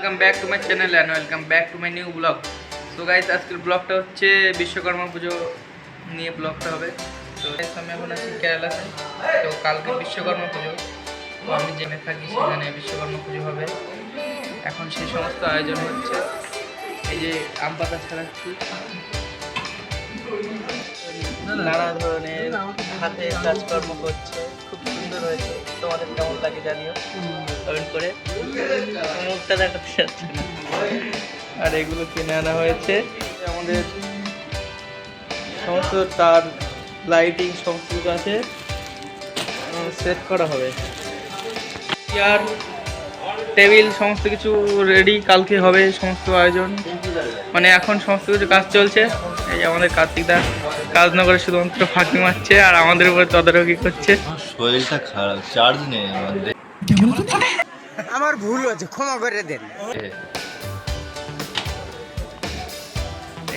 Welcome back to my channel and welcome back to my new blog. So guys, আজকের ব্লগটা হচ্ছে বিশ্বকর্মা পুজো নিয়ে ব্লগটা হবে। তো আমি এখন আছি কেরালাতে। তো কালকে বিশ্বকর্মা পুজো, তো আমি জেনে থাকি সেখানে বিশ্বকর্মা পুজো হবে। এখন সেই সমস্ত আয়োজন হচ্ছে। এই যে আম পাতা ছাড়াচ্ছি, নানা ধরনের হাতে কাজকর্ম করছে, খুব সুন্দর হয়েছে। তোমাদের কেমন লাগে জানিও কমেন্ট করে। মুখটা দেখাতে যাচ্ছে না। আর এগুলো কিনে আনা হয়েছে। আমাদের সমস্ত তার লাইটিং সমস্ত কিছু আছে, সেট করা হবে। চেয়ার টেবিল সমস্ত কিছু রেডি, কালকে হবে সমস্ত আয়োজন। মানে এখন সমস্ত কিছু কাজ চলছে। এই যে আমাদের কার্তিকদা কাজ না করে শুধুমাত্র ফাঁকি মারছে আর আমাদের উপরে তদারকি করছে। শরীরটা খারাপ, চার্জ নেই আমাদের। আমার ভুল হয়েছে, ক্ষমা করে দেন।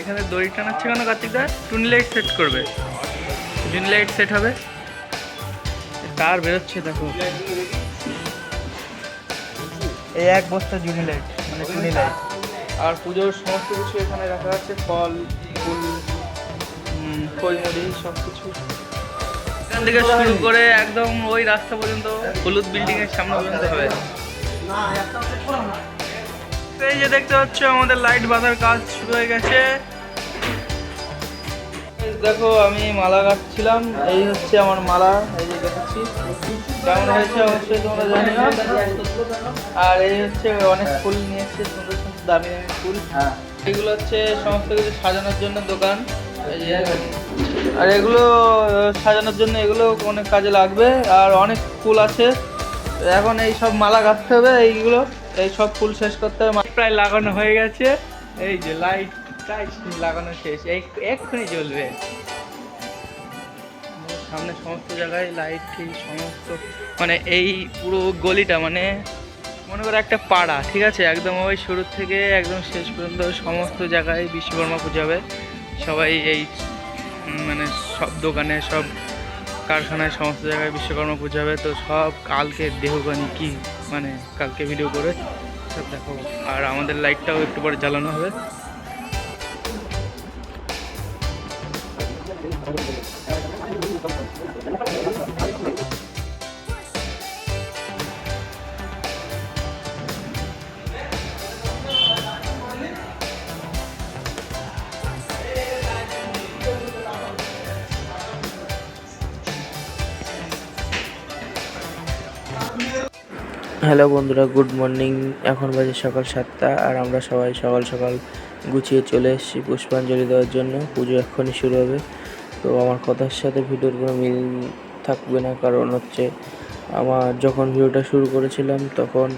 এখানে দড়ি টানাচ্ছে কেন কার্তিকদা? টুনি লাইট সেট করবে, টুনি লাইট সেট হবে। তার বেরোচ্ছে দেখো, এই এক বস্তা জুনি লাইট মানে টুনি লাইট। আর পুজোর সমস্ত কিছু এখানে রাখা আছে, ফল ফুল খইমুড়ি সব কিছু। এখান থেকে শুরু করে একদম ওই রাস্তা পর্যন্ত, হলুদ বিল্ডিং এর সামনে পর্যন্ত হবে। এই যে দেখতে পাচ্ছ আমাদের লাইট বাঁধার কাজ শুরু হয়ে গেছে। দেখো আমি মালা গাঁথছিলাম, এই হচ্ছে আমার মালা। এই যে দেখাচ্ছি কেমন হয়েছে অবশ্যই তোমরা জানিও। আর এই হচ্ছে অনেক ফুল নিয়ে এসছে, সুন্দর সুন্দর দামি দামি ফুল। এগুলো হচ্ছে সমস্ত কিছু সাজানোর জন্য দোকান। এই যে আর এগুলো সাজানোর জন্য এগুলো অনেক কাজে লাগবে। আর অনেক ফুল আছে, এখন এই সব মালা গাঁথতে হবে। এইগুলো এই সব ফুল শেষ করতে হবে। প্রায় লাগানো হয়ে গেছে। এই যে লাইট লাগানো শেষ, এক্ষুনি জ্বলবে। সামনে সমস্ত জায়গায় লাইট, ঠিক সমস্ত মানে এই পুরো গলিটা মানে মনে করো একটা পাড়া, ঠিক আছে? একদম ওই শুরু থেকে একদম শেষ পর্যন্ত সমস্ত জায়গায় বিশ্বকর্মা পুজো হবে। সবাই এই মানে সব দোকানে, সব কারখানায়, সমস্ত জায়গায় বিশ্বকর্মা পুজো হবে। তো সব কালকে দেহবানি কি মানে কালকে ভিডিও করে সব দেখো। আর আমাদের লাইটটাও একটু পরে জ্বালানো হবে। হ্যালো বন্ধুরা, গুড মর্নিং। এখন বাজে সকাল 7টা আর আমরা সবাই সকাল সকাল গুছিয়ে চলে এসেছি পুষ্পাঞ্জলি দেওয়ার জন্য। পুজো এক্ষুনি শুরু হবে। তো আমার কথার সাথে ভিডিওর কোনো মিল থাকবে না, কারণ হচ্ছে আমার যখন ভিডিওটা শুরু করেছিলাম তখন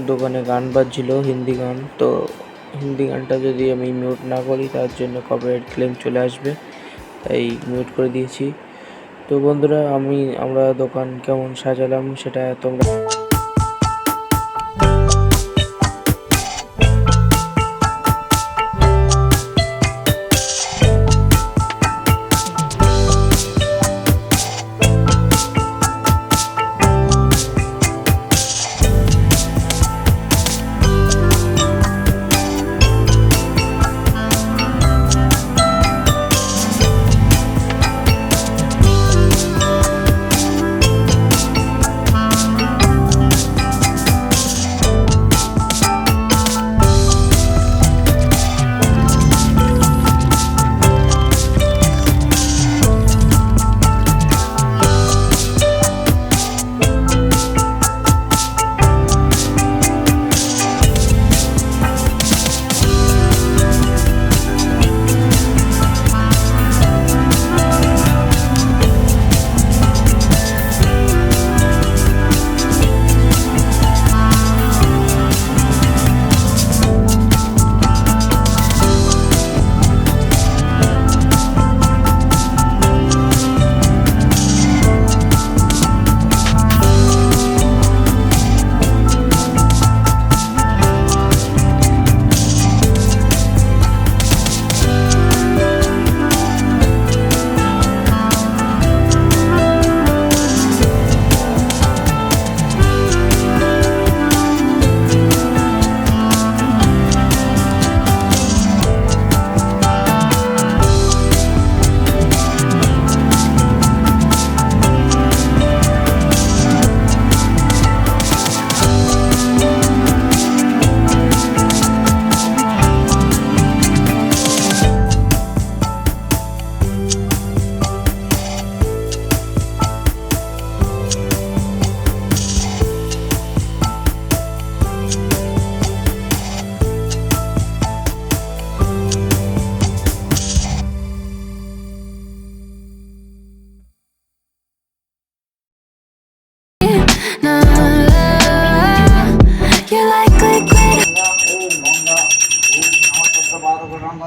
দোকানে গান বাজছিল, হিন্দি গান। তো হিন্দি গানটা যদি আমি মিউট না করি তার জন্য কপিরাইট ক্লেম চলে আসবে, তাই মিউট করে দিয়েছি। তো বন্ধুরা, আমরা দোকান কেমন সাজালাম সেটা তোমরা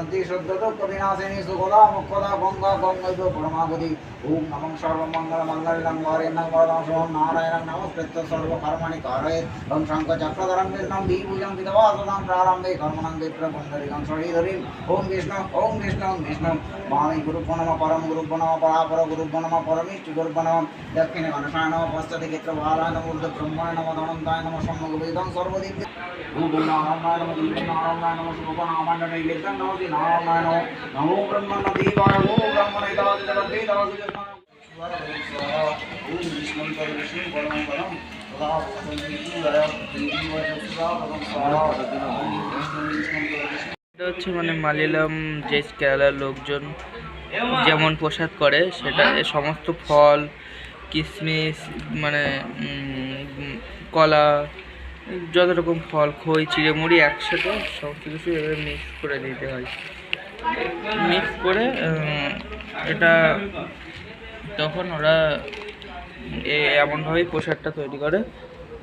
মধ্যে শুদ্ধ দুঃখ বিনাশিনী সুখদা মুখ্যদা গঙ্গা গঙ্গৈব পরমাগতি ওম নমঃ সর্বমঙ্গল মঙ্গলং গৌরীণং বরদাং নারায়ণং নমস্কৃত্য সর্বকর্মাণি কারয়েৎ ওম শঙ্খ চক্রধরং কৃষ্ণং দ্বিভুজং বিধবাসদাং প্রারম্ভে কর্মণং বিপ্রবন্ধরিকং শরীরহরিম ওম বিষ্ণু ওম বিষ্ণু ওম বিষ্ণু মহামি গুরুভ্যো নমঃ পরম গুরুভ্যো নমঃ পরাপর গুরুভ্যো নমঃ পরমেষ্ঠি গুরুভ্যো নমঃ দক্ষিণে গণেশায় নমঃ পশ্চাতে ক্ষেত্রপালায় নমঃ ঊর্ধ্বে ব্রহ্মণে নমঃ ধনন্তায় নমঃ সম্মুখবেদং সর্বদিক নারায়ণ নমঃ নারায়ণ নমঃ শুভনামান্য নৈবেদ্যং নমঃ নারায়ণ নমো ব্রহ্মণ দেবায় ওম ব্রহ্মণে দাসে জগতে দাসে ওম বিষ্ণু বিষ্ণু পরমং পরম সদা এটা হচ্ছে মানে মালিয়ালাম যে কেরালার লোকজন যেমন প্রসাদ করে সেটা সমস্ত ফল কিশমিশ মানে কলা যত রকম ফল খই চিড়েমুড়ি একসাথে সমস্ত কিছু এভাবে মিক্স করে দিতে হয়। মিক্স করে এটা তখন ওরা এমনভাবেই প্রসাদটা তৈরি করে,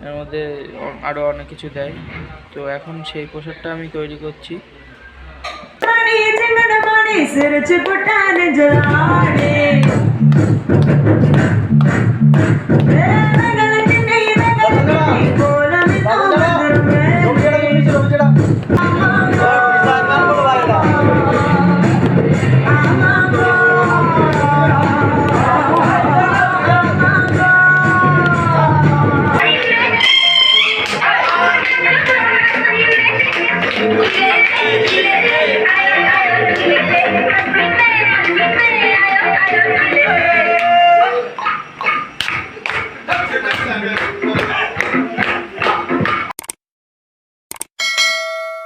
এর মধ্যে আরও অনেক কিছু দেয়। তো এখন সেই প্রসাদটা আমি তৈরি করছি। सिर चिपटान जलाने